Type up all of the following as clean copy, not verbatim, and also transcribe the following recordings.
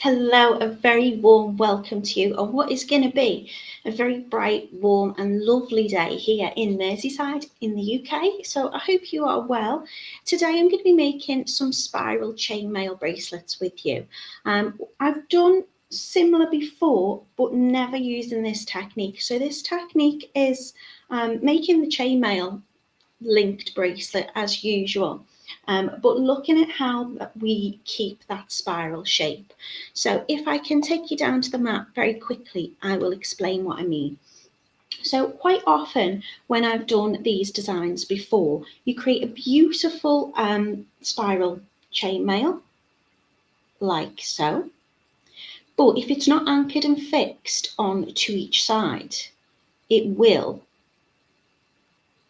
Hello, a very warm welcome to you on what is going to be a very bright, warm, and lovely day here in Merseyside in the UK. So I hope you are well. Today I'm going to be making some spiral chainmail bracelets with you. I've done similar before, but never using this technique. So this technique is making the chainmail linked bracelet as usual. But looking at how we keep that spiral shape. So if I can take you down to the map very quickly, I will explain what I mean. So quite often when I've done these designs before, you create a beautiful spiral chainmail like so. But if it's not anchored and fixed on to each side, it will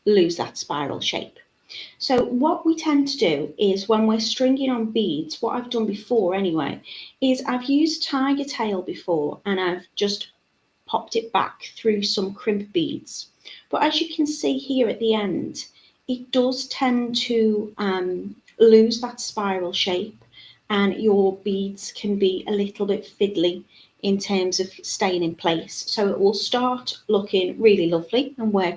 lose that spiral shape. So what we tend to do is when we're stringing on beads, what I've done before anyway, is I've used tiger tail before and I've just popped it back through some crimp beads. But as you can see here at the end, it does tend to lose that spiral shape and your beads can be a little bit fiddly in terms of staying in place. So it will start looking really lovely and work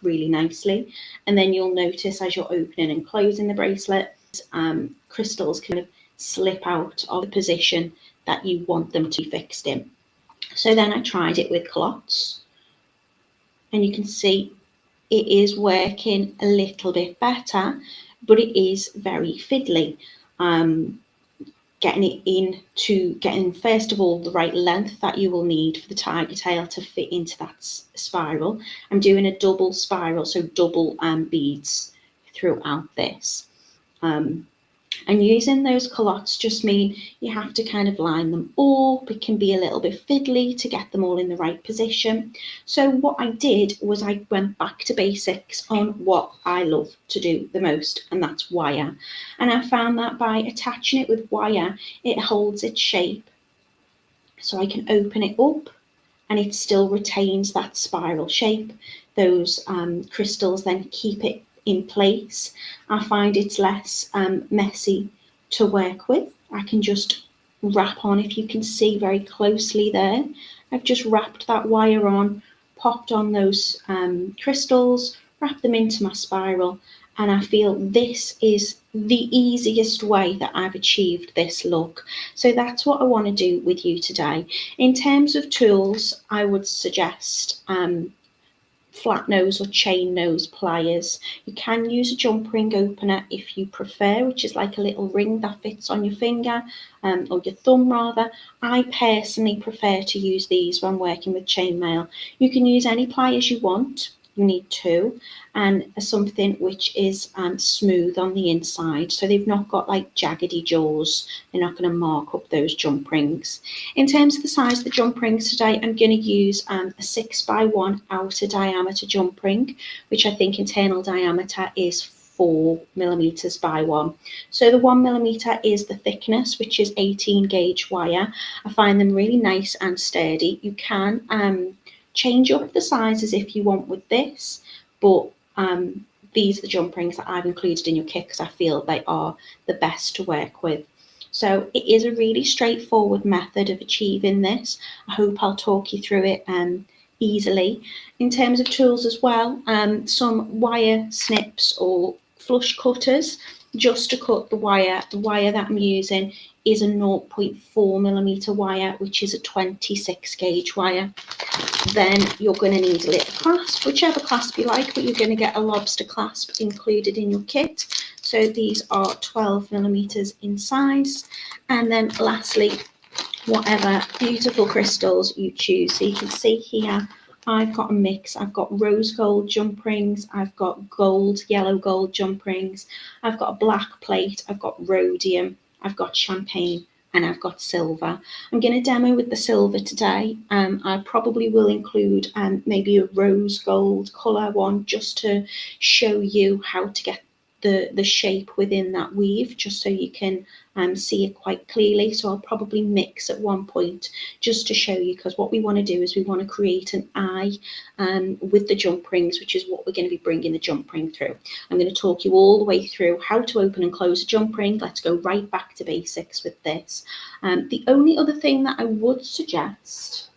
really nicely, and then you'll notice as you're opening and closing the bracelet, crystals kind of slip out of the position that you want them to be fixed in. So then I tried it with clots, and you can see it is working a little bit better, but it is very fiddly. Getting first of all the right length that you will need for the tiger tail to fit into that spiral. I'm doing a double spiral, so double beads throughout this. And using those culottes just mean you have to kind of line them up. It can be a little bit fiddly to get them all in the right position. So what I did was I went back to basics on what I love to do the most, and that's wire. And I found that by attaching it with wire, it holds its shape. So I can open it up and it still retains that spiral shape. Those crystals then keep it in place. I find it's less messy to work with. I can just wrap on, if you can see very closely there, I've just wrapped that wire on, popped on those crystals, wrapped them into my spiral, and I feel this is the easiest way that I've achieved this look. So that's what I want to do with you today. In terms of tools, I would suggest flat nose or chain nose pliers. You can use a jump ring opener if you prefer, which is like a little ring that fits on your finger or your thumb rather. I personally prefer to use these when working with chainmail. You can use any pliers you want. You need two, and something which is smooth on the inside, so they've not got like jaggedy jaws. They're not going to mark up those jump rings. In terms of the size of the jump rings today, I'm going to use a 6x1 outer diameter jump ring, which I think internal diameter is 4mm by 1. So the 1mm is the thickness, which is 18 gauge wire. I find them really nice and sturdy. You can change up the sizes if you want with this, but these are the jump rings that I've included in your kit because I feel they are the best to work with. So it is a really straightforward method of achieving this. I hope I'll talk you through it easily. In terms of tools as well, some wire snips or flush cutters just to cut the wire. The wire that I'm using is a 0.4mm wire, which is a 26 gauge wire. Then you're going to need a little clasp, whichever clasp you like, but you're going to get a lobster clasp included in your kit. So these are 12mm in size. And then lastly, whatever beautiful crystals you choose. So you can see here, I've got a mix. I've got rose gold jump rings. I've got gold, yellow gold jump rings. I've got a black plate. I've got rhodium. I've got champagne. And I've got silver. I'm going to demo with the silver today. I probably will include maybe a rose gold colour one just to show you how to get the shape within that weave, just so you can see it quite clearly. So I'll probably mix at one point just to show you, because what we want to do is we want to create an eye with the jump rings, which is what we're going to be bringing the jump ring through. I'm going to talk you all the way through how to open and close a jump ring. Let's go right back to basics with this. The only other thing that I would suggest,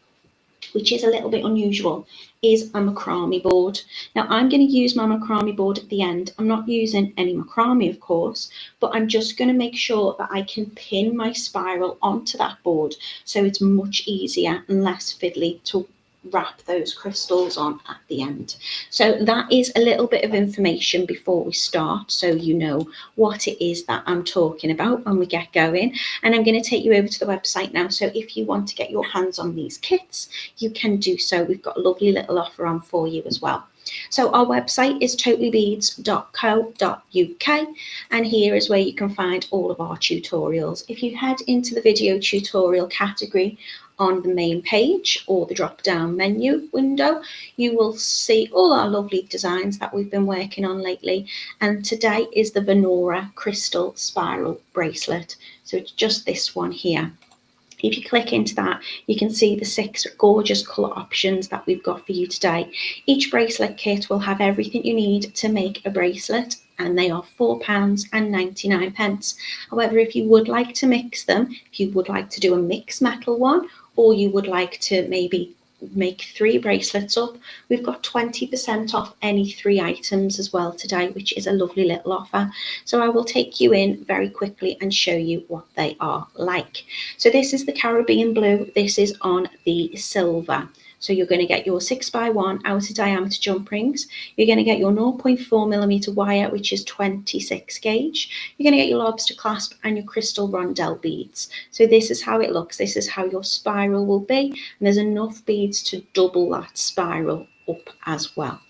which is a little bit unusual, is a macrame board. Now I'm going to use my macrame board at the end. I'm not using any macrame, of course, but I'm just going to make sure that I can pin my spiral onto that board, so it's much easier and less fiddly to wrap those crystals on at the end. So that is a little bit of information before we start, so you know what it is that I'm talking about when we get going. And I'm going to take you over to the website now, so if you want to get your hands on these kits, you can do so. We've got a lovely little offer on for you as well. So our website is totallybeads.co.uk, and here is where you can find all of our tutorials. If you head into the video tutorial category on the main page or the drop down menu window, you will see all our lovely designs that we've been working on lately. And today is the Venora crystal spiral bracelet. So it's just this one here. If you click into that, you can see the 6 gorgeous colour options that we've got for you today. Each bracelet kit will have everything you need to make a bracelet, and they are £4.99. However, if you would like to mix them, if you would like to do a mixed metal one, or you would like to maybe make 3 bracelets up, we've got 20% off any 3 items as well today, which is a lovely little offer. So I will take you in very quickly and show you what they are like. So this is the Caribbean blue, this is on the silver. So you're going to get your 6x1 outer diameter jump rings. You're going to get your 0.4mm wire, which is 26 gauge. You're going to get your lobster clasp and your crystal rondelle beads. So this is how it looks. This is how your spiral will be. And there's enough beads to double that spiral up as well.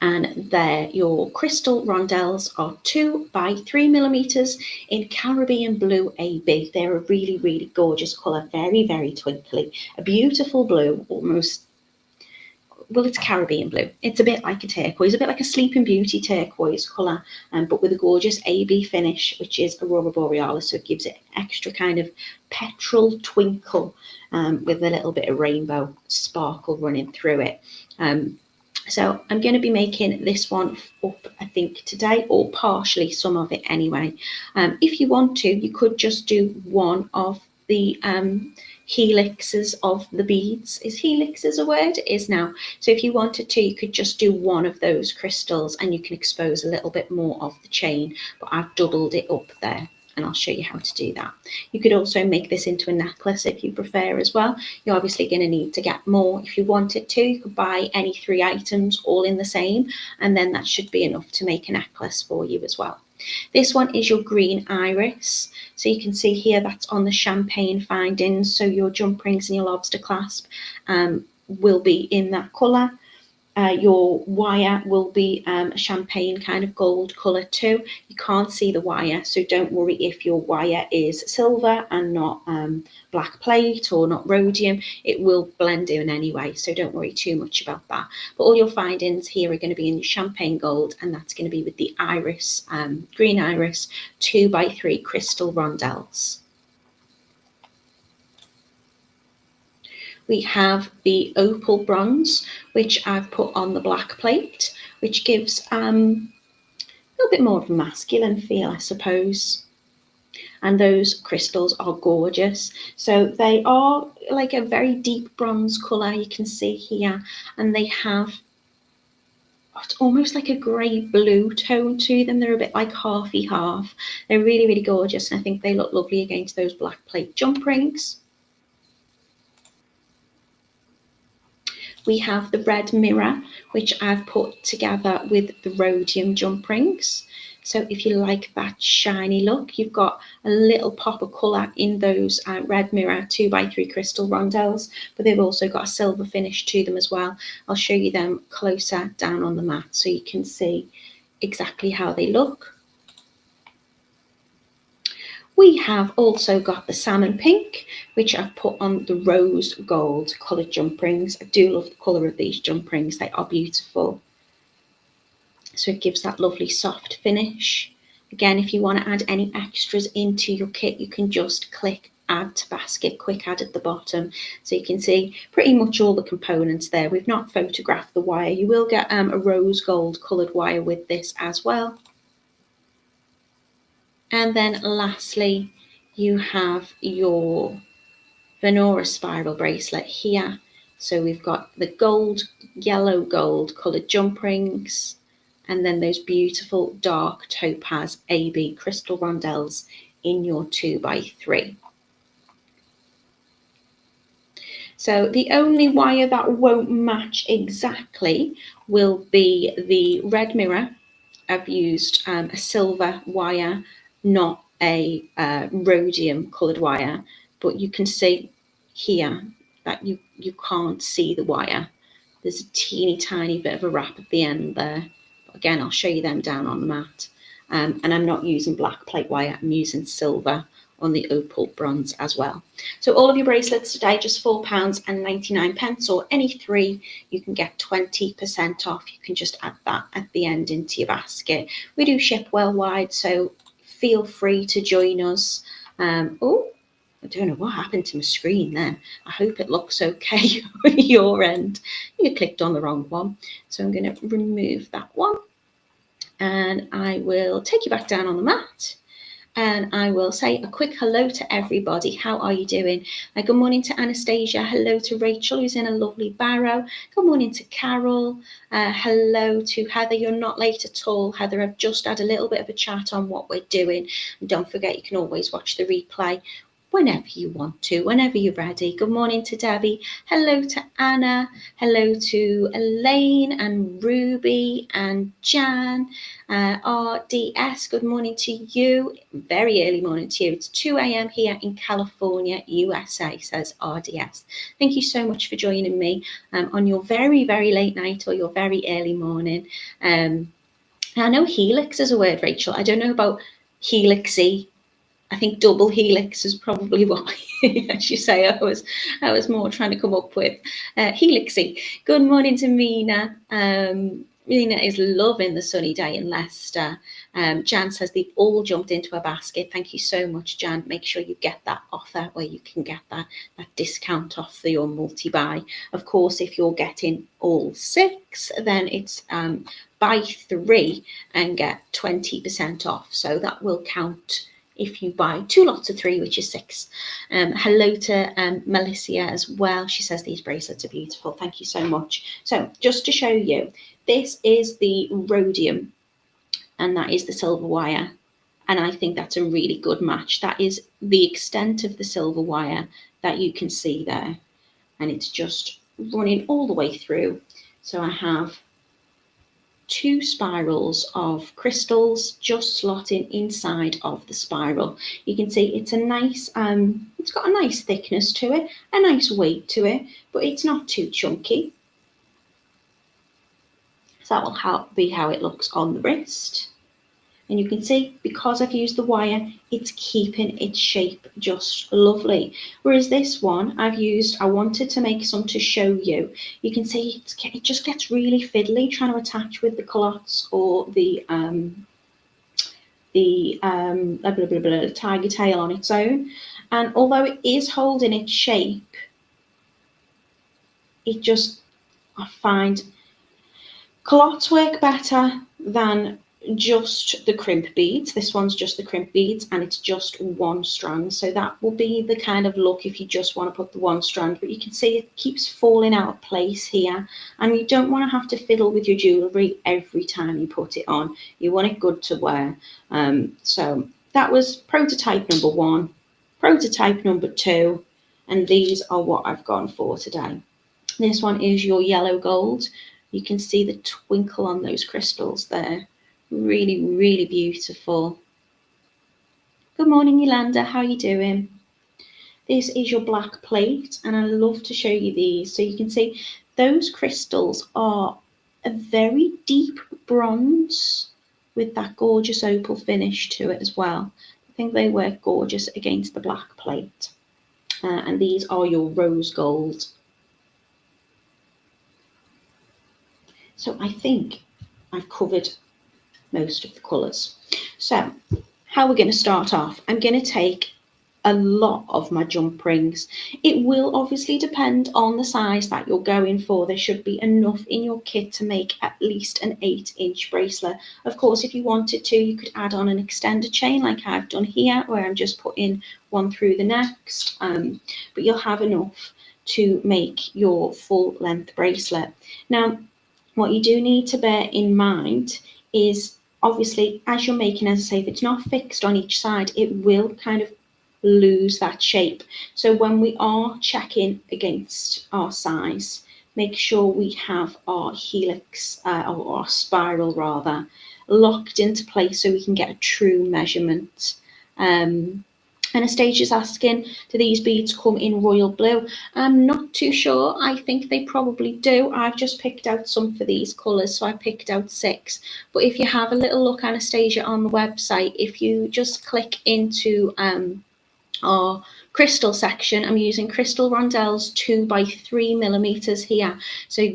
And there, your crystal rondelles are 2x3mm in Caribbean blue AB. They're a really, really gorgeous colour, very, very twinkly. A beautiful blue, almost, well, it's Caribbean blue. It's a bit like a turquoise, a bit like a Sleeping Beauty turquoise colour, but with a gorgeous AB finish, which is Aurora Borealis, so it gives it extra kind of petrol twinkle with a little bit of rainbow sparkle running through it. So I'm going to be making this one up, I think, today, or partially some of it anyway. If you want to, you could just do one of the helixes of the beads. Is helixes a word? It is now. So if you wanted to, you could just do one of those crystals and you can expose a little bit more of the chain, but I've doubled it up there. And I'll show you how to do that. You could also make this into a necklace if you prefer as well. You're obviously going to need to get more. If you wanted to, you could buy any 3 items all in the same, and then that should be enough to make a necklace for you as well. This one is your green iris. So you can see here that's on the champagne findings. So your jump rings and your lobster clasp will be in that colour. Your wire will be a champagne kind of gold colour too. You can't see the wire, so don't worry if your wire is silver and not black plate or not rhodium. It will blend in anyway, so don't worry too much about that. But all your findings here are going to be in your champagne gold, and that's going to be with the iris, green iris 2x3 crystal rondelles. We have the opal bronze, which I've put on the black plate, which gives a little bit more of a masculine feel, I suppose. And those crystals are gorgeous. So they are like a very deep bronze colour, you can see here, and they have it's almost like a grey blue tone to them. They're a bit like halfy half. They're really, really gorgeous, and I think they look lovely against those black plate jump rings. We have the red mirror, which I've put together with the rhodium jump rings. So if you like that shiny look, you've got a little pop of colour in those red mirror 2x3 crystal rondelles, but they've also got a silver finish to them as well. I'll show you them closer down on the mat so you can see exactly how they look. We have also got the salmon pink, which I've put on the rose gold coloured jump rings. I do love the colour of these jump rings. They are beautiful. So it gives that lovely soft finish. Again, if you want to add any extras into your kit, you can just click add to basket, quick add at the bottom. So you can see pretty much all the components there. We've not photographed the wire. You will get a rose gold coloured wire with this as well. And then lastly, you have your Venora spiral bracelet here. So we've got the gold, yellow gold coloured jump rings, and then those beautiful dark topaz AB crystal rondelles in your 2x3. So the only wire that won't match exactly will be the red mirror. I've used a silver wire, not a rhodium coloured wire, but you can see here that you can't see the wire. There's a teeny tiny bit of a wrap at the end there. But again, I'll show you them down on the mat. And I'm not using black plate wire, I'm using silver on the opal bronze as well. So all of your bracelets today, just £4.99, or any three, you can get 20% off. You can just add that at the end into your basket. We do ship worldwide, so feel free to join us. Oh, I don't know what happened to my screen there. I hope it looks okay on your end. You clicked on the wrong one. So I'm going to remove that one. And I will take you back down on the mat. And I will say a quick hello to everybody. How are you doing? Good morning to Anastasia. Hello to Rachel, who's in a lovely Barrow. Good morning to Carol. Hello to Heather. You're not late at all, Heather. I've just had a little bit of a chat on what we're doing. And don't forget, you can always watch the replay whenever you want to, whenever you're ready. Good morning to Debbie. Hello to Anna. Hello to Elaine and Ruby and Jan. RDS, good morning to you. Very early morning to you. It's 2 a.m. here in California, USA, says RDS. Thank you so much for joining me on your very, very late night or your very early morning. I know helix is a word, Rachel. I don't know about helixy. I think double helix is probably what, as you say, I was more trying to come up with. Helixy. Good morning to Mina. Mina is loving the sunny day in Leicester. Jan says they've all jumped into a basket. Thank you so much, Jan. Make sure you get that offer where you can get that discount off for your multi-buy. Of course, if you're getting all 6, then it's buy 3 and get 20% off. So that will count if you buy 2 lots of 3, which is 6. Hello to Melissa as well. She says these bracelets are beautiful. Thank you so much. So just to show you, this is the rhodium and that is the silver wire. And I think that's a really good match. That is the extent of the silver wire that you can see there. And it's just running all the way through. So I have 2 spirals of crystals just slotting inside of the spiral. You can see it's a nice, it's got a nice thickness to it, a nice weight to it, but it's not too chunky. So that will be how it looks on the wrist. And you can see, because I've used the wire, it's keeping its shape just lovely. Whereas this one, I wanted to make some to show you. You can see it just gets really fiddly trying to attach with the culottes or the tiger tail on its own. And although it is holding its shape, I find culottes work better than just the crimp beads. This one's just the crimp beads and it's just 1 strand. So that will be the kind of look if you just want to put the 1 strand, but you can see it keeps falling out of place here. And you don't want to have to fiddle with your jewellery every time you put it on. You want it good to wear. So that was prototype number 1, prototype number 2, and these are what I've gone for today. This one is your yellow gold. You can see the twinkle on those crystals there. Really, really beautiful. Good morning, Yolanda. How are you doing? This is your black plate, and I love to show you these. So you can see those crystals are a very deep bronze with that gorgeous opal finish to it as well. I think they work gorgeous against the black plate. And these are your rose gold. So I think I've covered most of the colours. So how we're going to start off, I'm going to take a lot of my jump rings. It will obviously depend on the size that you're going for. There should be enough in your kit to make at least an 8-inch bracelet. Of course, if you wanted to, you could add on an extended chain like I've done here, where I'm just putting one through the next, but you'll have enough to make your full length bracelet. Now, what you do need to bear in mind is, obviously, as you're making, as I say, if it's not fixed on each side, it will kind of lose that shape. So when we are checking against our size, make sure we have our helix or our spiral rather locked into place so we can get a true measurement. Anastasia's asking, do these beads come in royal blue? I'm not too sure. I think they probably do. I've just picked out some for these colours, so I picked out 6. But if you have a little look, Anastasia, on the website, if you just click into our crystal section, I'm using crystal rondelles 2x3mm here, so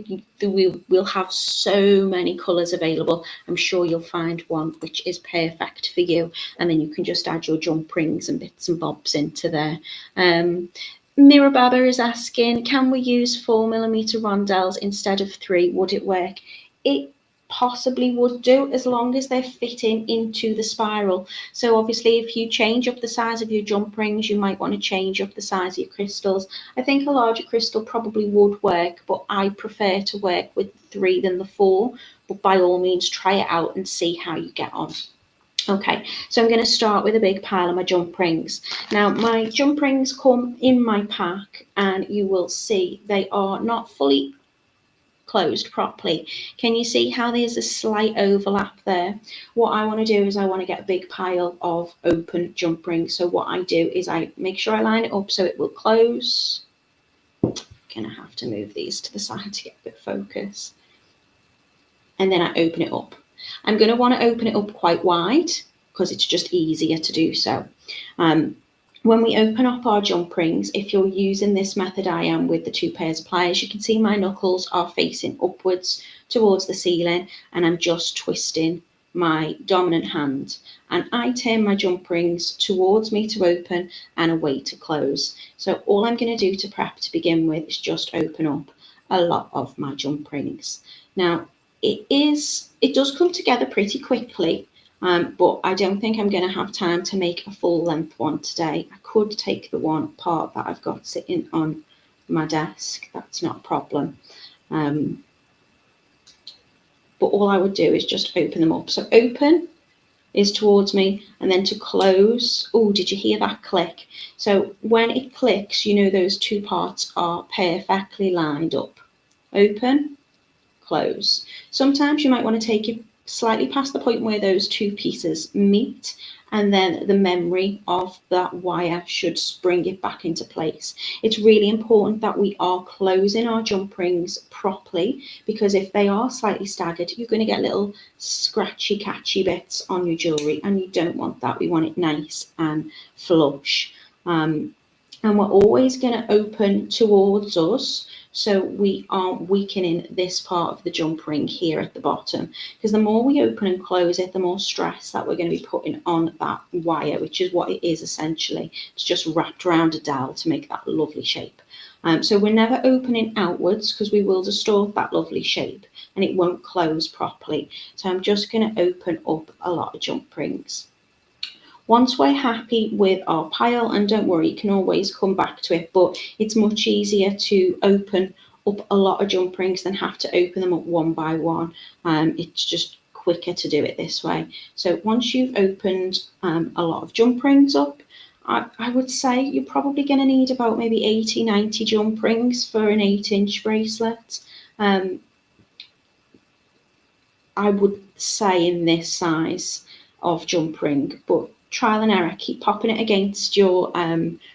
we'll have so many colours available. I'm sure you'll find one which is perfect for you, and then you can just add your jump rings and bits and bobs into there. Mira Baba is asking, can we use 4mm rondelles instead of 3? Would it work? It possibly would do, as long as they're fitting into the spiral. So obviously, if you change up the size of your jump rings, you might want to change up the size of your crystals. I think a larger crystal probably would work, but I prefer to work with 3 than the 4. But by all means, try it out and see how you get on. Okay, so I'm going to start with a big pile of my jump rings. Now, my jump rings come in my pack, and you will see they are not fully closed properly. Can you see how there's a slight overlap there? What I want to do is I want to get a big pile of open jump rings. So what I do is I make sure I line it up so it will close. I'm going to have to move these to the side to get a bit of focus. And then I open it up. I'm going to want to open it up quite wide because it's just easier to do so. When we open up our jump rings, if you're using this method I am with the 2 pairs of pliers, you can see my knuckles are facing upwards towards the ceiling, and I'm just twisting my dominant hand, and I turn my jump rings towards me to open and away to close. So all I'm going to do to prep to begin with is just open up a lot of my jump rings. Now, it does come together pretty quickly. But I don't think I'm going to have time to make a full length one today. I could take the one part that I've got sitting on my desk. That's not a problem. But all I would do is just open them up. So open is towards me, and then to close. Oh, did you hear that click? So when it clicks, you know those 2 parts are perfectly lined up. Open, close. Sometimes you might want to take it slightly past the point where those 2 pieces meet, and then the memory of that wire should bring it back into place. It's really important that we are closing our jump rings properly, because if they are slightly staggered, you're going to get little scratchy catchy bits on your jewellery, and you don't want that. We want it nice and flush. And we're always going to open towards us, so we aren't weakening this part of the jump ring here at the bottom, because the more we open and close it, the more stress that we're going to be putting on that wire, which is what it is essentially. It's just wrapped around a dowel to make that lovely shape. So we're never opening outwards, because we will distort that lovely shape and it won't close properly. So I'm just going to open up a lot of jump rings. Once we're happy with our pile, and don't worry, you can always come back to it, but it's much easier to open up a lot of jump rings than have to open them up one by one. It's just quicker to do it this way. So once you've opened a lot of jump rings up, I would say you're probably going to need about maybe 80-90 jump rings for an 8-inch bracelet. I would say in this size of jump ring, but trial and error, keep popping it against your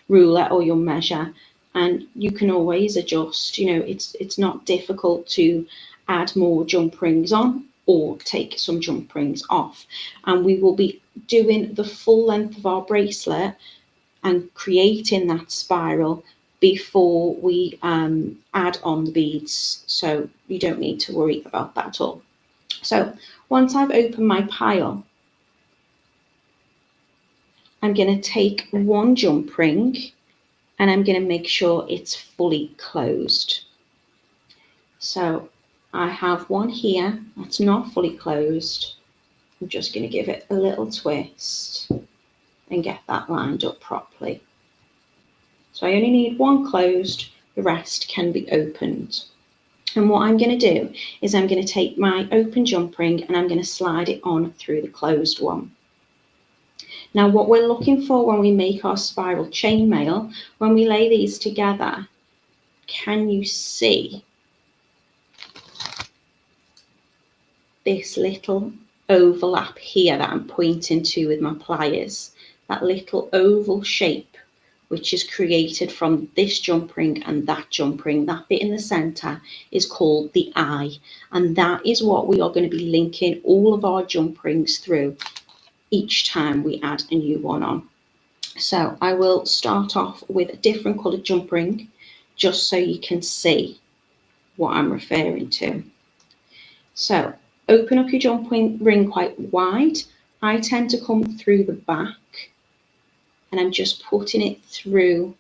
ruler or your measure, and you can always adjust. You know, it's not difficult to add more jump rings on or take some jump rings off, and we will be doing the full length of our bracelet and creating that spiral before we add on the beads, so you don't need to worry about that at all. So once I've opened my pile, I'm going to take one jump ring and I'm going to make sure it's fully closed. So I have one here that's not fully closed. I'm just going to give it a little twist and get that lined up properly. So I only need one closed, the rest can be opened. And what I'm going to do is I'm going to take my open jump ring and I'm going to slide it on through the closed one. Now what we're looking for when we make our spiral chainmail, when we lay these together, can you see this little overlap here that I'm pointing to with my pliers? That little oval shape which is created from this jump ring and that jump ring, that bit in the center is called the eye, and that is what we are going to be linking all of our jump rings through each time we add a new one on. So I will start off with a different coloured jump ring just so you can see what I'm referring to. So open up your jump ring quite wide. I tend to come through the back and I'm just putting it through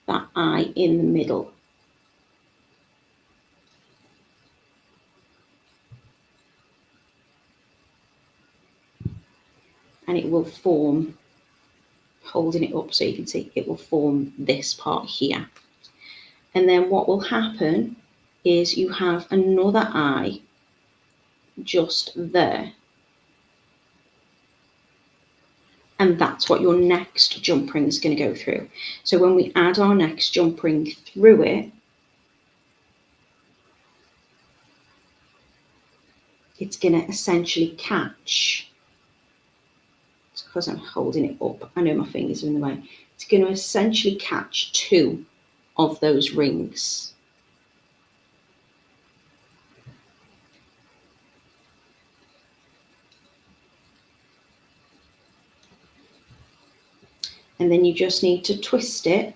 that eye in the middle. And it will form, holding it up so you can see, it will form this part here. And then what will happen is you have another eye just there. And that's what your next jump ring is going to go through. So when we add our next jump ring through it, it's going to essentially catch, it's because I'm holding it up, I know my fingers are in the way, it's going to essentially catch two of those rings. And then you just need to twist it,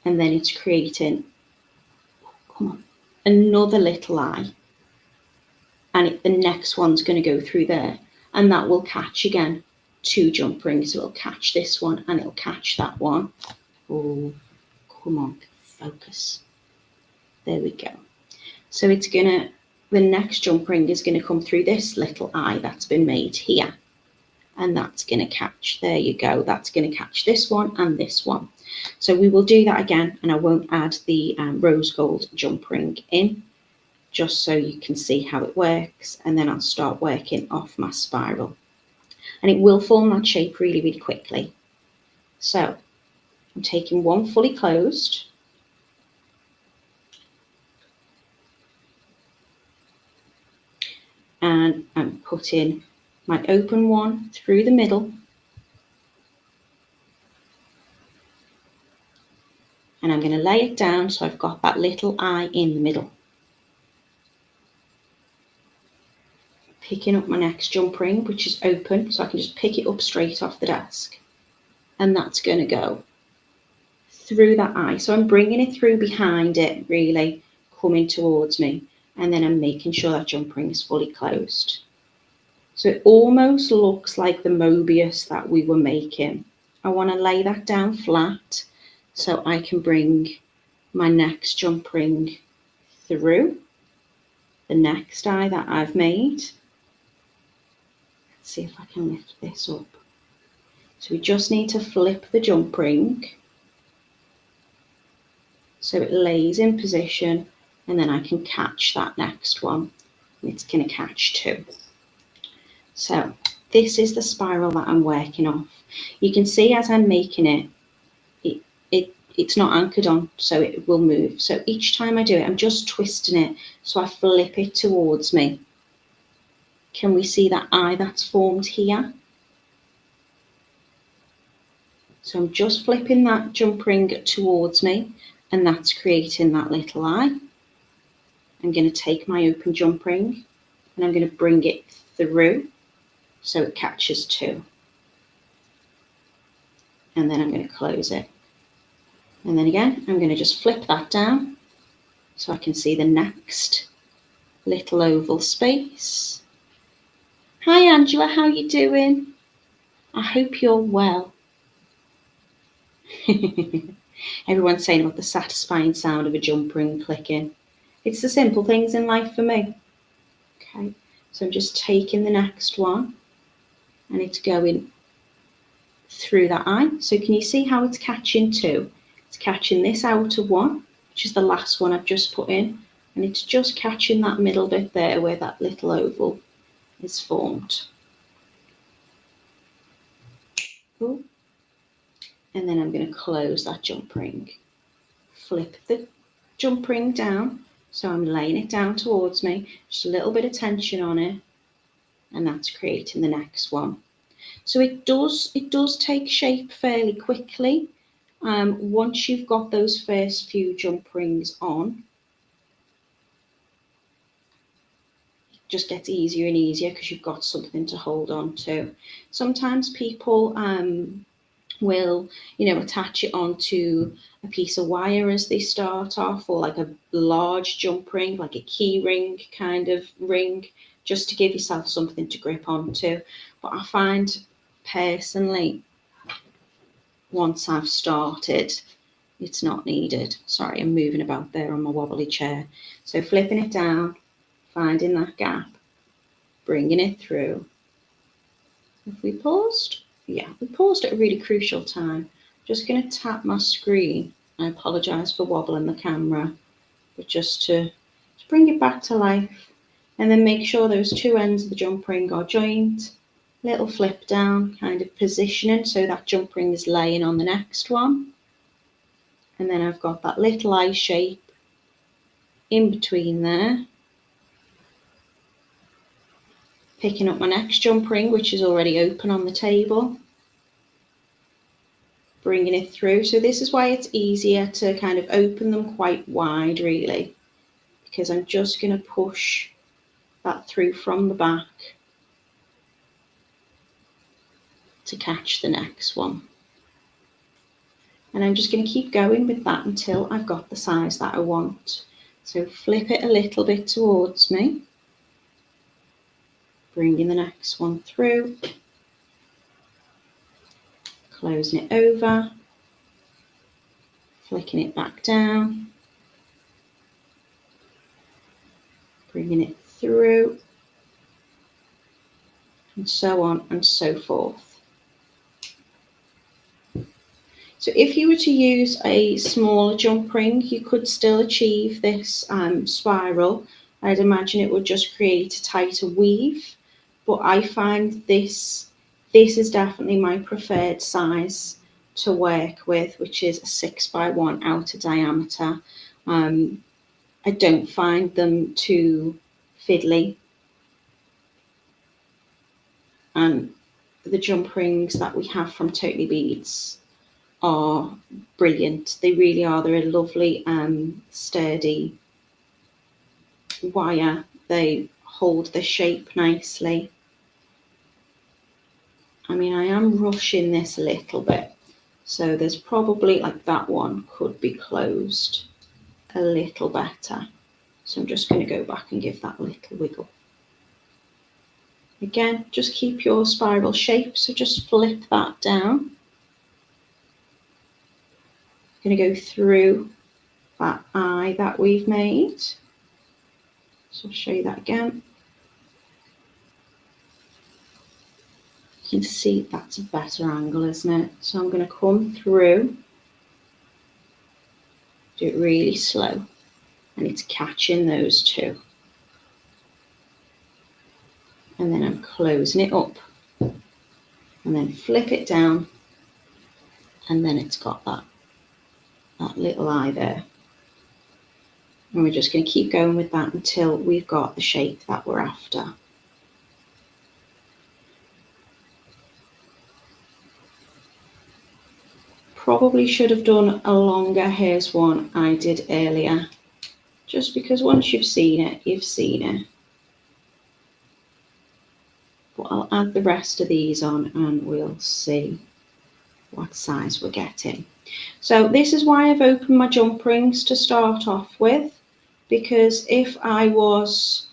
and then it's creating, come on, another little eye. And the next one's going to go through there, and that will catch again two jump rings. It'll catch this one and it'll catch that one. Oh, come on, focus. There we go. So it's gonna, the next jump ring is going to come through this little eye that's been made here. And that's going to catch, there you go, that's going to catch this one and this one. So we will do that again, and I won't add the rose gold jump ring in, just so you can see how it works, and then I'll start working off my spiral. And it will form that shape really, really quickly. So I'm taking one fully closed, and I'm putting my open one through the middle, and I'm going to lay it down so I've got that little eye in the middle. Picking up my next jump ring, which is open, so I can just pick it up straight off the desk, and that's going to go through that eye. So I'm bringing it through behind it, really coming towards me, and then I'm making sure that jump ring is fully closed. So it almost looks like the Mobius that we were making. I want to lay that down flat so I can bring my next jump ring through the next eye that I've made. Let's see if I can lift this up. So we just need to flip the jump ring so it lays in position, and then I can catch that next one, and it's going to catch two. So this is the spiral that I'm working off. You can see as I'm making it, it's not anchored on, so it will move. So each time I do it, I'm just twisting it so I flip it towards me. Can we see that eye that's formed here? So I'm just flipping that jump ring towards me, and that's creating that little eye. I'm going to take my open jump ring and I'm going to bring it through so it catches two. And then I'm going to close it. And then again, I'm going to just flip that down so I can see the next little oval space. Hi Angela, how you doing? I hope you're well. Everyone's saying about the satisfying sound of a jump ring clicking. It's the simple things in life for me. Okay, so I'm just taking the next one and it's going through that eye. So can you see how it's catching two? It's catching this outer one, which is the last one I've just put in, and it's just catching that middle bit there where that little oval is formed. Ooh. And then I'm going to close that jump ring. Flip the jump ring down, so I'm laying it down towards me, just a little bit of tension on it, and that's creating the next one. So it does take shape fairly quickly. Once you've got those first few jump rings on, it just gets easier and easier because you've got something to hold on to. Sometimes people will, attach it onto a piece of wire as they start off, or like a large jump ring, like a key ring kind of ring, just to give yourself something to grip onto. But I find personally, once I've started, it's not needed. Sorry, I'm moving about there on my wobbly chair. So flipping it down, finding that gap, bringing it through. Have we paused? Yeah, we paused at a really crucial time. Just going to tap my screen. I apologise for wobbling the camera, but just to bring it back to life. And then make sure those two ends of the jump ring are joined. Little flip down, kind of positioning so that jump ring is laying on the next one. And then I've got that little eye shape in between there. Picking up my next jump ring, which is already open on the table. Bringing it through. So this is why it's easier to kind of open them quite wide, really, because I'm just going to push that through from the back to catch the next one. And I'm just going to keep going with that until I've got the size that I want. So flip it a little bit towards me, bringing the next one through, closing it over, flicking it back down, bringing it through, and so on and so forth. So if you were to use a smaller jump ring, you could still achieve this spiral. I'd imagine it would just create a tighter weave, but I find this is definitely my preferred size to work with, which is a 6x1 outer diameter. I don't find them too fiddly, and the jump rings that we have from Totally Beads are brilliant. They really are. They're a lovely sturdy wire. They hold the shape nicely. I mean, I am rushing this a little bit, so there's probably, like, that one could be closed a little better. So I'm just going to go back and give that a little wiggle. Again, just keep your spiral shape, so just flip that down. Going to go through that eye that we've made. So I'll show you that again. You can see that's a better angle, isn't it? So I'm going to come through, do it really slow, and it's catching those two. And then I'm closing it up, and then flip it down, and then it's got that little eye there. And we're just going to keep going with that until we've got the shape that we're after. Probably should have done a longer here's one I did earlier, just because once you've seen it, you've seen it. But I'll add the rest of these on and we'll see what size we're getting. So this is why I've opened my jump rings to start off with, because if I was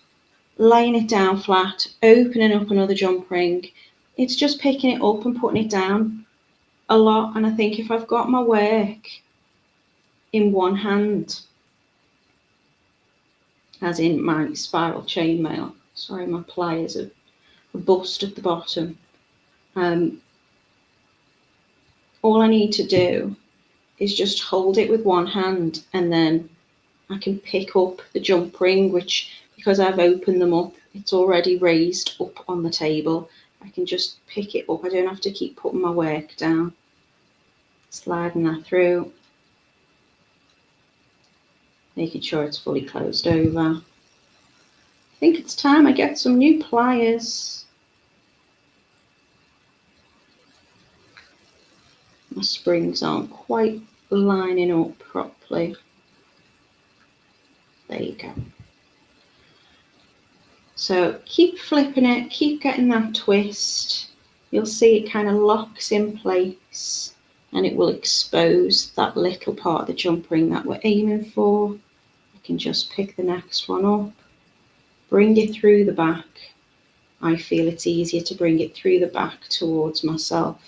laying it down flat, opening up another jump ring. It's just picking it up and putting it down a lot. And I think if I've got my work in one hand, as in my spiral chainmail, sorry, my pliers are bust at the bottom. All I need to do is just hold it with one hand, and then I can pick up the jump ring, which, because I've opened them up, it's already raised up on the table. I can just pick it up. I don't have to keep putting my work down. Sliding that through, making sure it's fully closed over. I think it's time I get some new pliers. My springs aren't quite lining up properly. There you go. So keep flipping it, keep getting that twist. You'll see it kind of locks in place, and it will expose that little part of the jump ring that we're aiming for. I can just pick the next one up, bring it through the back. I feel it's easier to bring it through the back towards myself.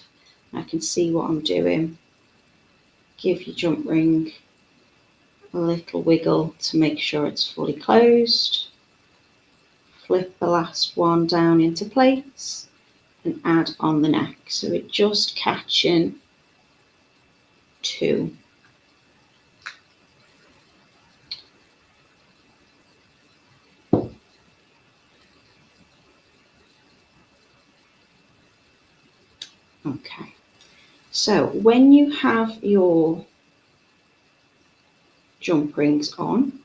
I can see what I'm doing. Give your jump ring a little wiggle to make sure it's fully closed. Flip the last one down into place and add on the neck. So we're just catching two. Okay, so when you have your jump rings on,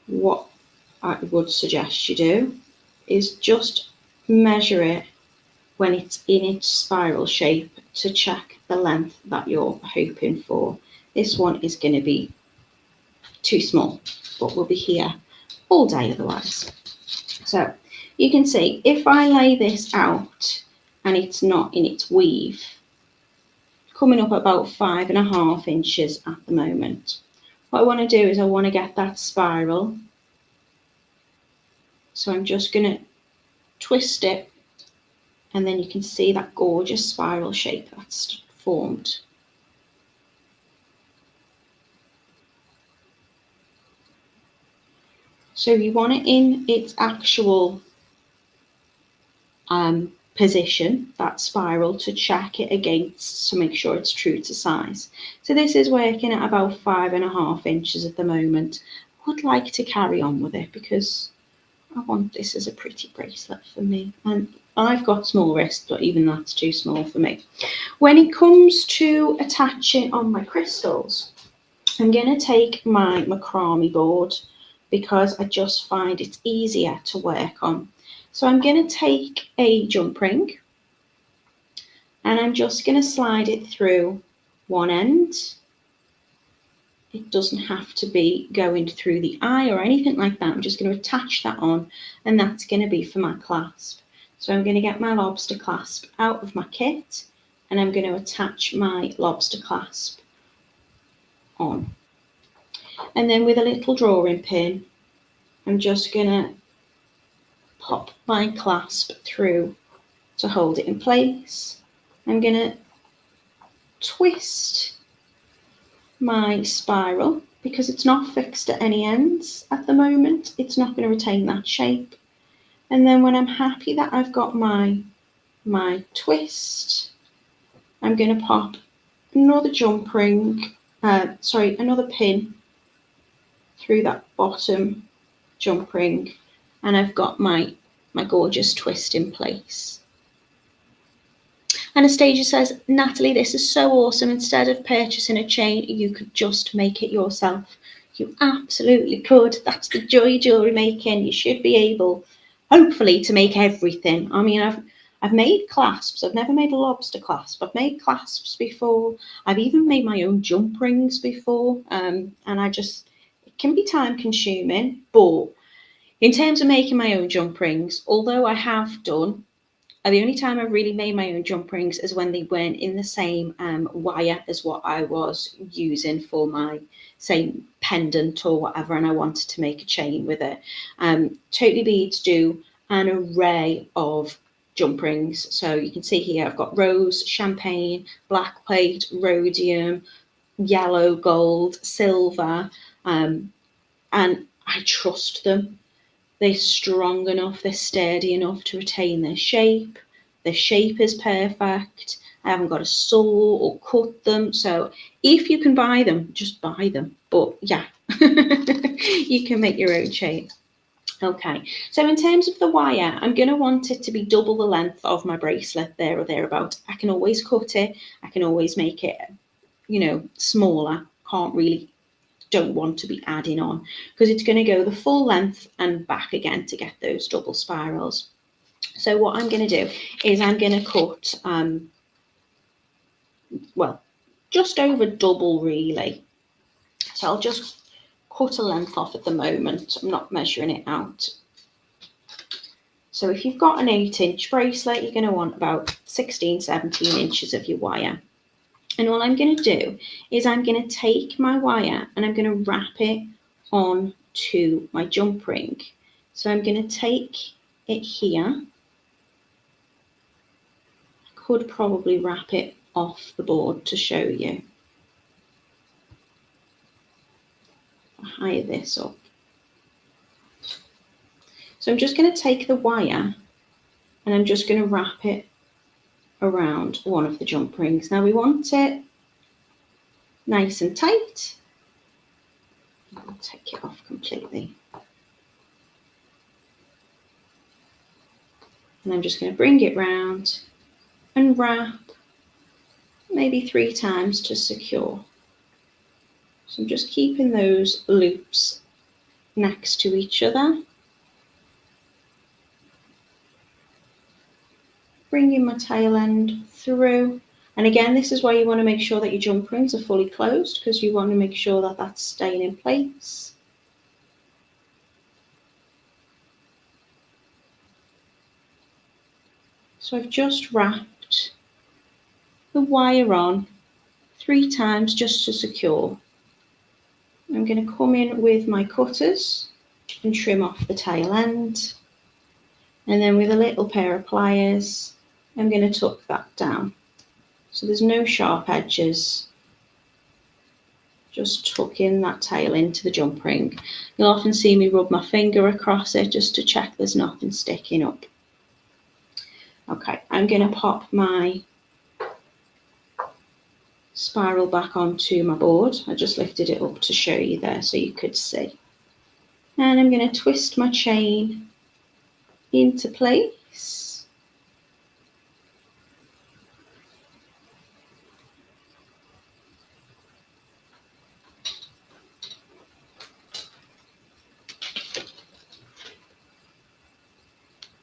what I would suggest you do is just measure it when it's in its spiral shape to check the length that you're hoping for. This one is going to be too small, but we'll be here all day otherwise. So you can see if I lay this out and it's not in its weave, coming up about 5.5 inches at the moment. What I want to do is I want to get that spiral. So I'm just going to twist it, and then you can see that gorgeous spiral shape that's formed. So you want it in its actual position, that spiral, to check it against to make sure it's true to size. So this is working at about 5.5 inches at the moment. I would like to carry on with it because I want this as a pretty bracelet for me, and I've got small wrists, but even that's too small for me. When it comes to attaching on my crystals, I'm going to take my macrame board because I just find it's easier to work on. So I'm going to take a jump ring and I'm just going to slide it through one end. It doesn't have to be going through the eye or anything like that. I'm just going to attach that on, and that's going to be for my clasp. So I'm going to get my lobster clasp out of my kit, and I'm going to attach my lobster clasp on. And then with a little drawing pin, I'm just going to pop my clasp through to hold it in place. I'm going to twist my spiral because it's not fixed at any ends at the moment. It's not going to retain that shape. And then when I'm happy that I've got my twist, I'm going to pop another jump ring, another pin through that bottom jump ring, and I've got my gorgeous twist in place. Anastasia says, Natalie, this is so awesome. Instead of purchasing a chain, you could just make it yourself. You absolutely could. That's the joy of jewellery making. You should be able, hopefully, to make everything. I mean, I've made clasps. I've never made a lobster clasp. I've made clasps before. I've even made my own jump rings before. And it can be time consuming. But in terms of making my own jump rings, although I have done, the only time I really made my own jump rings is when they weren't in the same wire as what I was using for my same pendant or whatever, and I wanted to make a chain with it. Totally Beads do an array of jump rings. So you can see here I've got rose, champagne, black plate, rhodium, yellow, gold, silver, and I trust them. They're strong enough, they're sturdy enough to retain their shape. The shape is perfect. I haven't got to saw or cut them. So if you can buy them, just buy them. But yeah, you can make your own chain. Okay, so in terms of the wire, I'm going to want it to be double the length of my bracelet, there or thereabout. I can always cut it. I can always make it, smaller. Don't want to be adding on, because it's going to go the full length and back again to get those double spirals. So what I'm going to do is I'm going to cut, just over double really. So I'll just cut a length off at the moment. I'm not measuring it out. So if you've got an 8-inch bracelet, you're going to want about 16, 17 inches of your wire. And all I'm going to do is I'm going to take my wire and I'm going to wrap it onto my jump ring. So I'm going to take it here. I could probably wrap it off the board to show you. I'll higher this up. So I'm just going to take the wire and I'm just going to wrap it around one of the jump rings. Now we want it nice and tight. I'll take it off completely. And I'm just going to bring it round and wrap maybe 3 times to secure. So I'm just keeping those loops next to each other. Bringing my tail end through. And again, this is why you want to make sure that your jump rings are fully closed, because you want to make sure that that's staying in place. So I've just wrapped the wire on 3 times just to secure. I'm going to come in with my cutters and trim off the tail end. And then with a little pair of pliers, I'm going to tuck that down. So there's no sharp edges. Just tuck in that tail into the jump ring. You'll often see me rub my finger across it just to check there's nothing sticking up. Okay, I'm going to pop my spiral back onto my board. I just lifted it up to show you there so you could see. And I'm going to twist my chain into place.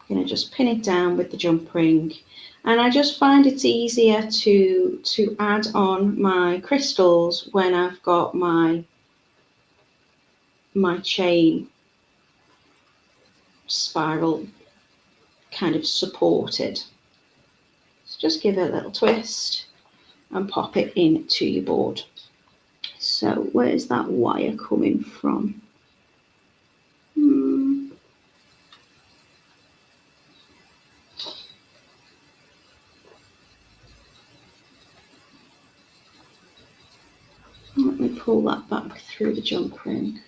I'm going to just pin it down with the jump ring. And I just find it's easier to add on my crystals when I've got my chain spiral kind of supported. So just give it a little twist and pop it into your board. So where is that wire coming from? Let me pull that back through the jump ring.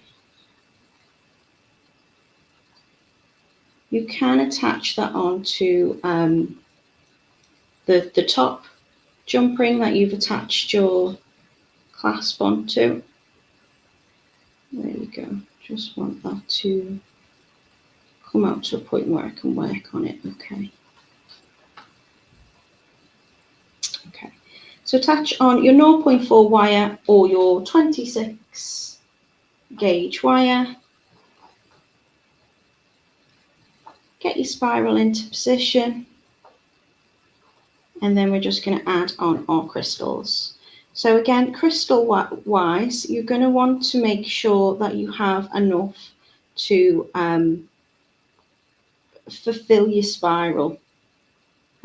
You can attach that onto the top jump ring that you've attached your clasp onto. There we go. Just want that to come out to a point where I can work on it. Okay. Okay. So attach on your 0.4 wire or your 26 gauge wire. Get your spiral into position. And then we're just going to add on our crystals. So again, crystal wise, you're going to want to make sure that you have enough to fulfill your spiral.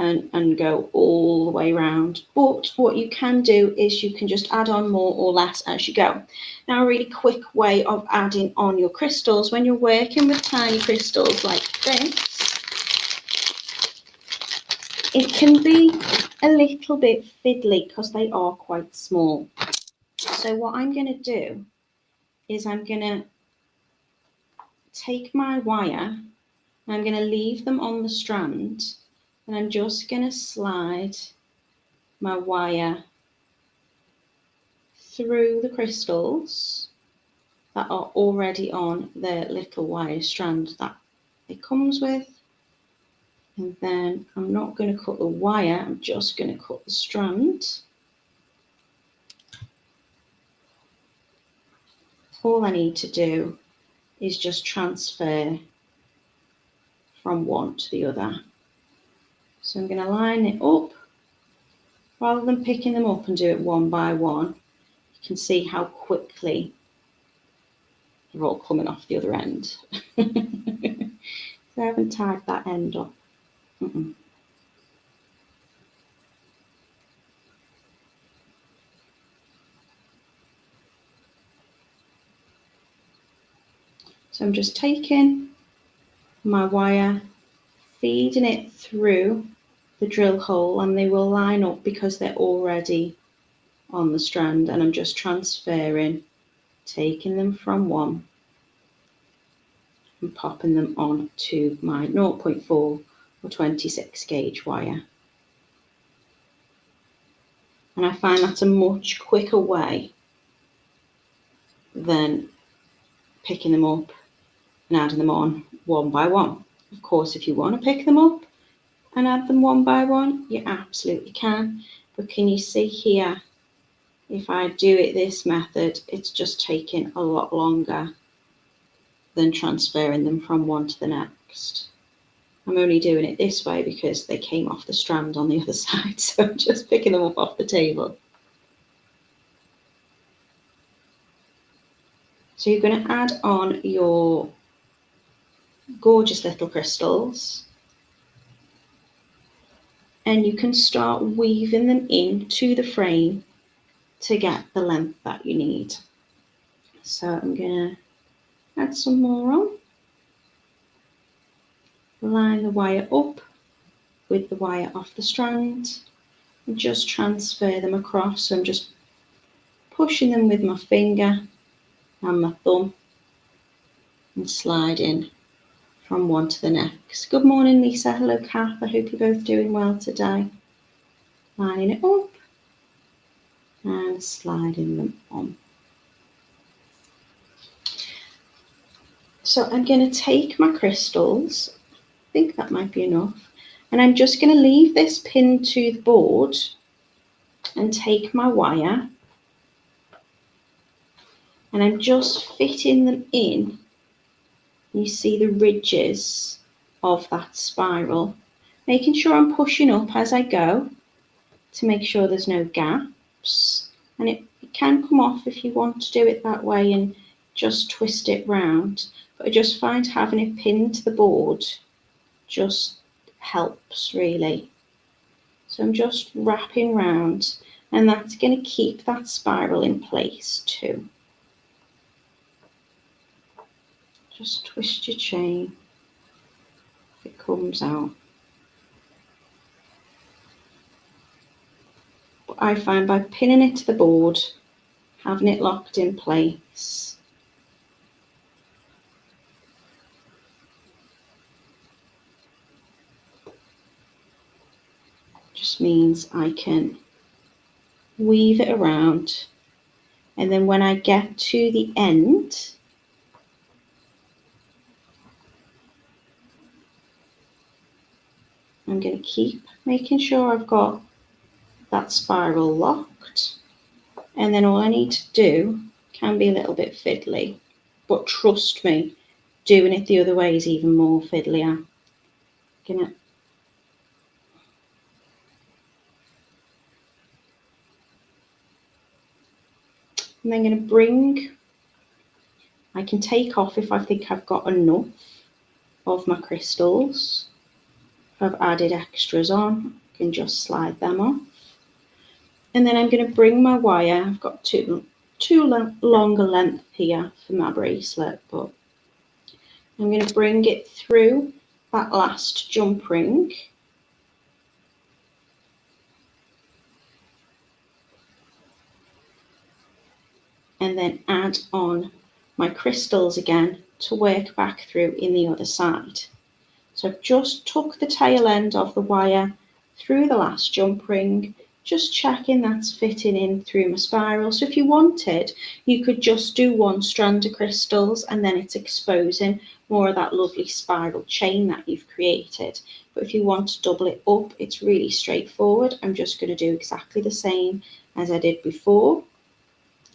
and go all the way around. But what you can do is you can just add on more or less as you go. Now, a really quick way of adding on your crystals when you're working with tiny crystals like this, it can be a little bit fiddly because they are quite small. So what I'm going to do is I'm going to take my wire, I'm going to leave them on the strand, and I'm just going to slide my wire through the crystals that are already on the little wire strand that it comes with. And then I'm not going to cut the wire, I'm just going to cut the strand. All I need to do is just transfer from one to the other. So I'm going to line it up. Rather than picking them up and do it one by one, you can see how quickly they're all coming off the other end. So I haven't tied that end up. So I'm just taking my wire, feeding it through the drill hole, and they will line up because they're already on the strand, and I'm just transferring, taking them from one and popping them on to my 0.4 or 26 gauge wire. And I find that's a much quicker way than picking them up and adding them on one by one. Of course, if you want to pick them up and add them one by one, you absolutely can. But can you see here, if I do it this method, it's just taking a lot longer than transferring them from one to the next. I'm only doing it this way because they came off the strand on the other side, so I'm just picking them up off the table. So you're going to add on your gorgeous little crystals, and you can start weaving them into the frame to get the length that you need. So I'm going to add some more on, line the wire up with the wire off the strand, and just transfer them across. So I'm just pushing them with my finger and my thumb and sliding from one to the next. Good morning, Lisa. Hello, Kath. I hope you're both doing well today. Lining it up and sliding them on. So I'm going to take my crystals, I think that might be enough, and I'm just going to leave this pinned to the board and take my wire, and I'm just fitting them in. You see the ridges of that spiral, making sure I'm pushing up as I go to make sure there's no gaps. And it can come off if you want to do it that way and just twist it round. But I just find having it pinned to the board just helps really. So I'm just wrapping round, and that's going to keep that spiral in place too. Just twist your chain if it comes out. But I find by pinning it to the board, having it locked in place, just means I can weave it around, and then when I get to the end, I'm going to keep making sure I've got that spiral locked, and then all I need to do can be a little bit fiddly, but trust me, doing it the other way is even more fiddly. I'm then going to bring, I can take off if I think I've got enough of my crystals, I've added extras on, I can just slide them off. And then I'm going to bring my wire, I've got two longer length here for my bracelet, but I'm going to bring it through that last jump ring. And then add on my crystals again to work back through in the other side. So I've just tucked the tail end of the wire through the last jump ring, just checking that's fitting in through my spiral. So if you wanted, you could just do one strand of crystals and then it's exposing more of that lovely spiral chain that you've created. But if you want to double it up, it's really straightforward. I'm just going to do exactly the same as I did before.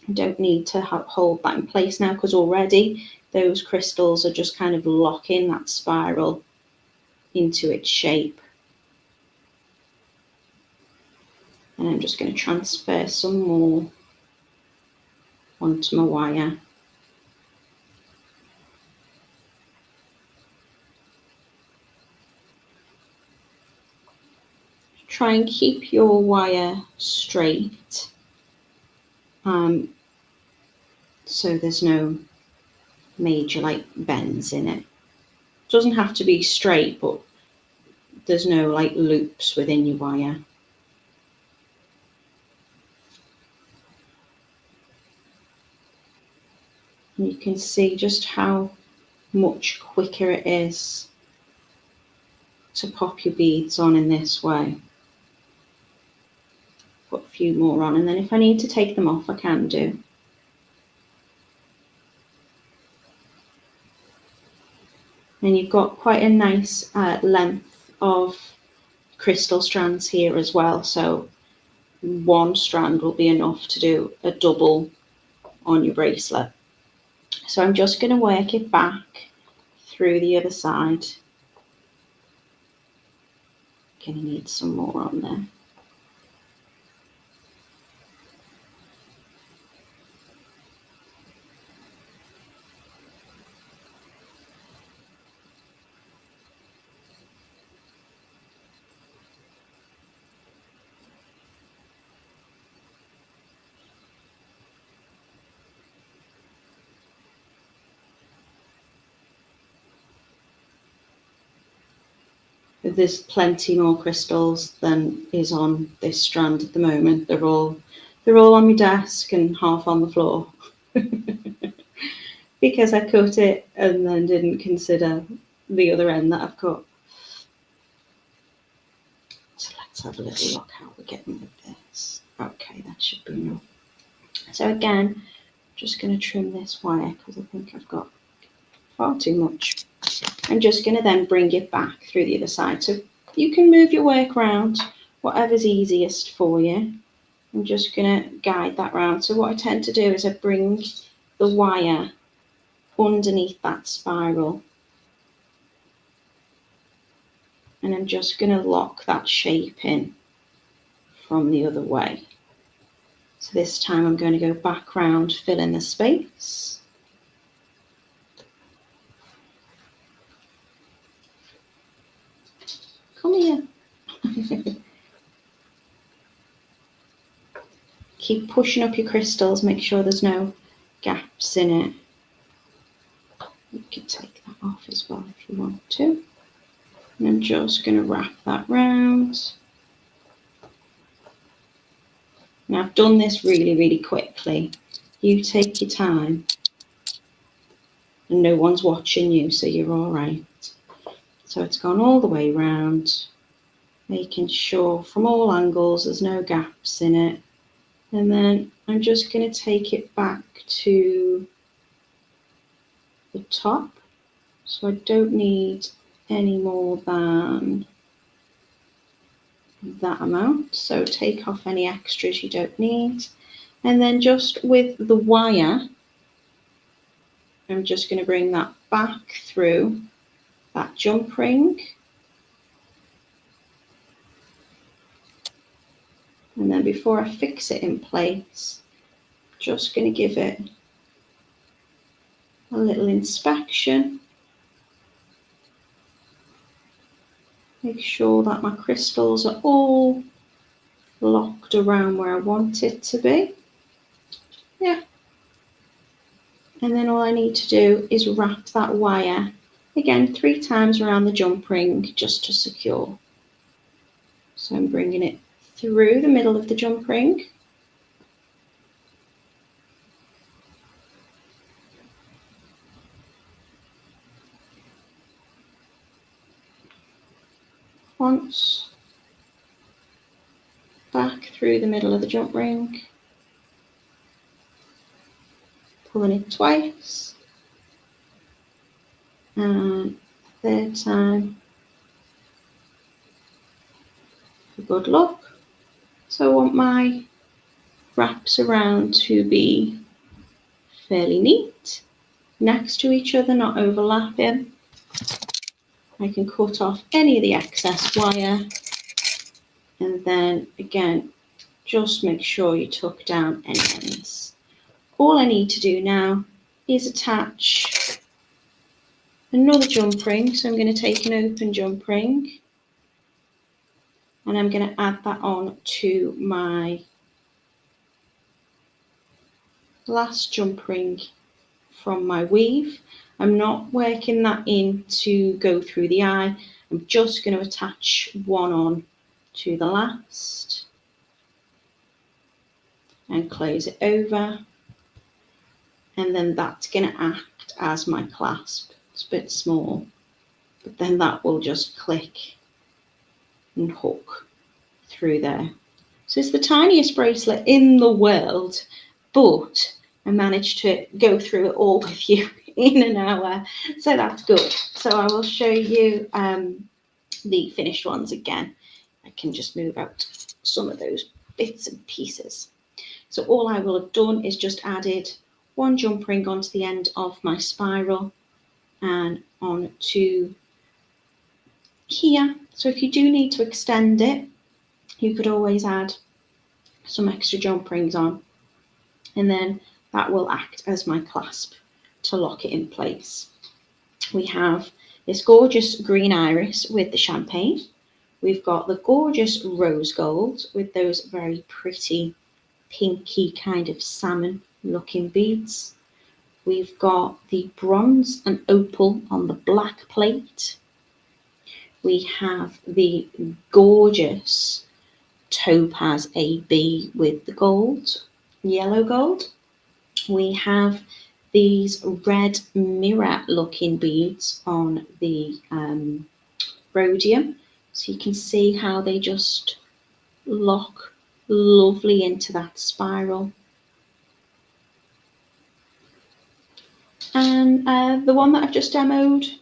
I don't need to hold that in place now because already those crystals are just kind of locking that spiral into its shape. And I'm just going to transfer some more onto my wire. Try and keep your wire straight, so there's no major like bends in it. It doesn't have to be straight, but there's no like loops within your wire. And you can see just how much quicker it is to pop your beads on in this way. Put a few more on, and then if I need to take them off, I can do. And you've got quite a nice length of crystal strands here as well, so one strand will be enough to do a double on your bracelet. So I'm just going to work it back through the other side. Gonna need some more on there. There's plenty more crystals than is on this strand at the moment. They're all on my desk and half on the floor because I cut it and then didn't consider the other end that I've cut. So let's have a little look how we're getting with this. Okay, that should be enough. So again, just going to trim this wire because I think I've got far too much. I'm just going to then bring it back through the other side. So you can move your work around, whatever's easiest for you. I'm just going to guide that round. So what I tend to do is I bring the wire underneath that spiral. And I'm just going to lock that shape in from the other way. So this time I'm going to go back round, fill in the space. Come here. Keep pushing up your crystals, make sure there's no gaps in it. You can take that off as well if you want to. And I'm just going to wrap that round. Now I've done this really, really quickly. You take your time. And no one's watching you, so you're all right. So it's gone all the way round, making sure from all angles there's no gaps in it. And then I'm just going to take it back to the top. So I don't need any more than that amount. So take off any extras you don't need. And then just with the wire, I'm just going to bring that back through that jump ring. And then before I fix it in place, just going to give it a little inspection. Make sure that my crystals are all locked around where I want it to be. Yeah. And then all I need to do is wrap that wire again 3 times around the jump ring just to secure. So I'm bringing it through the middle of the jump ring. Once, back through the middle of the jump ring, pulling it twice, and third time for good luck. So I want my wraps around to be fairly neat, next to each other, not overlapping. I can cut off any of the excess wire, and then again, just make sure you tuck down any ends. All I need to do now is attach another jump ring. So I'm going to take an open jump ring and I'm going to add that on to my last jump ring from my weave. I'm not working that in to go through the eye. I'm just going to attach one on to the last and close it over. And then that's going to act as my clasp. It's a bit small, but then that will just click and hook through there. So it's the tiniest bracelet in the world, but I managed to go through it all with you in an hour, so that's good. So I will show you the finished ones again. I can just move out some of those bits and pieces. So all I will have done is just added one jump ring onto the end of my spiral and onto here. So if you do need to extend it, you could always add some extra jump rings on, and then that will act as my clasp to lock it in place. We have this gorgeous green iris with the champagne. We've got the gorgeous rose gold with those very pretty pinky kind of salmon looking beads. We've got the bronze and opal on the black plate. We have the gorgeous topaz AB with the gold, yellow gold. We have these red mirror looking beads on the rhodium. So you can see how they just lock lovely into that spiral. And the one that I've just demoed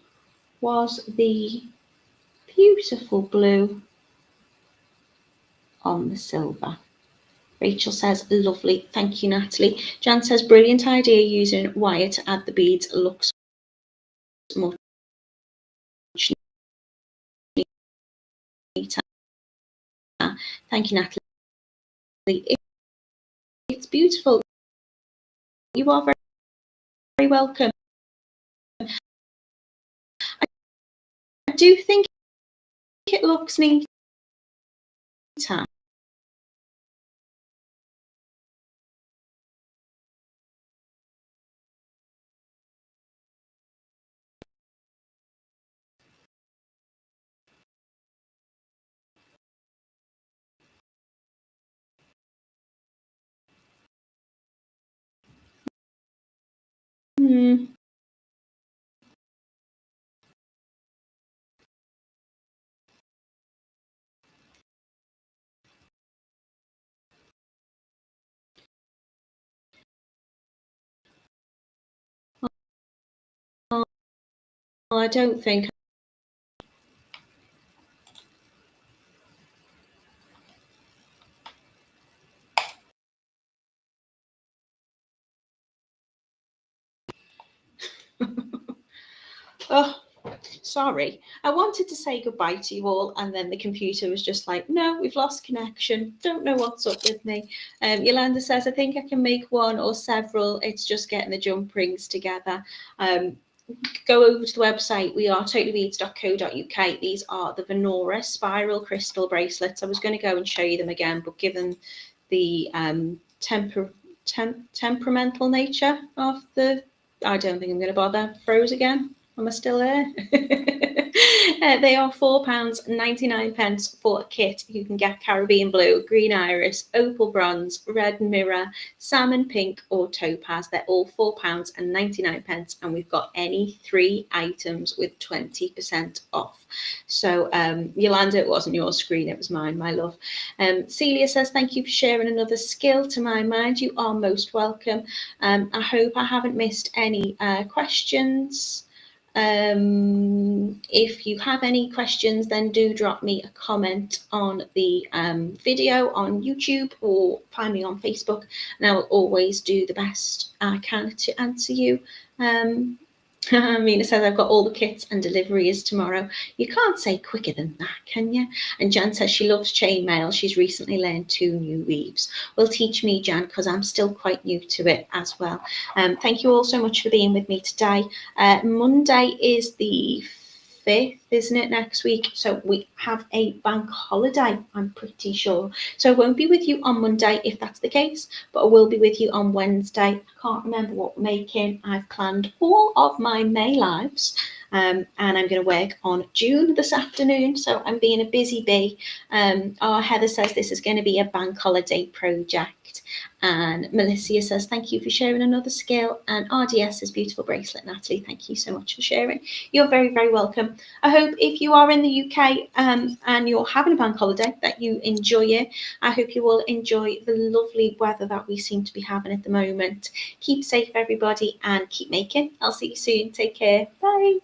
was the beautiful blue on the silver. Rachel says, lovely. Thank you, Natalie. Jan says, brilliant idea using wire to add the beads. Looks much neater. Thank you, Natalie. It's beautiful. You are very, very welcome. I do think it looks neater. I don't think. Oh, sorry. I wanted to say goodbye to you all, and then the computer was just like, no, we've lost connection. Don't know what's up with me. Yolanda says, I think I can make one or several. It's just getting the jump rings together. go over to the website. We are totallybeads.co.uk. These are the Venora spiral crystal bracelets. I was going to go and show you them again, but given the temperamental nature of the, I don't think I'm going to bother. Froze again. Am I still there? They are £4.99 for a kit. You can get Caribbean blue, green iris, opal bronze, red mirror, salmon pink, or topaz. They're all £4.99, and we've got any 3 items with 20% off. So Yolanda, it wasn't your screen, it was mine, my love. Celia says, thank you for sharing another skill. To my mind, you are most welcome. I hope I haven't missed any questions. If you have any questions, then do drop me a comment on the video on YouTube or find me on Facebook, and I will always do the best I can to answer you. Mina says, I've got all the kits and delivery is tomorrow. You can't say quicker than that, can you? And Jan says she loves chainmail. She's recently learned 2 new weaves. Well, teach me, Jan, because I'm still quite new to it as well. Thank you all so much for being with me today. Monday is the 5th, isn't it, next week? So we have a bank holiday, I'm pretty sure. So I won't be with you on Monday if that's the case, but I will be with you on Wednesday. I can't remember what we're making. I've planned all of my May lives, and I'm going to work on June this afternoon, so I'm being a busy bee. Heather says this is going to be a bank holiday project. And Melissa says, thank you for sharing another skill. And RDS says, beautiful bracelet, Natalie. Thank you so much for sharing. You're very, very welcome. I hope if you are in the UK and you're having a bank holiday, that you enjoy it. I hope you will enjoy the lovely weather that we seem to be having at the moment. Keep safe, everybody, and keep making. I'll see you soon. Take care. Bye.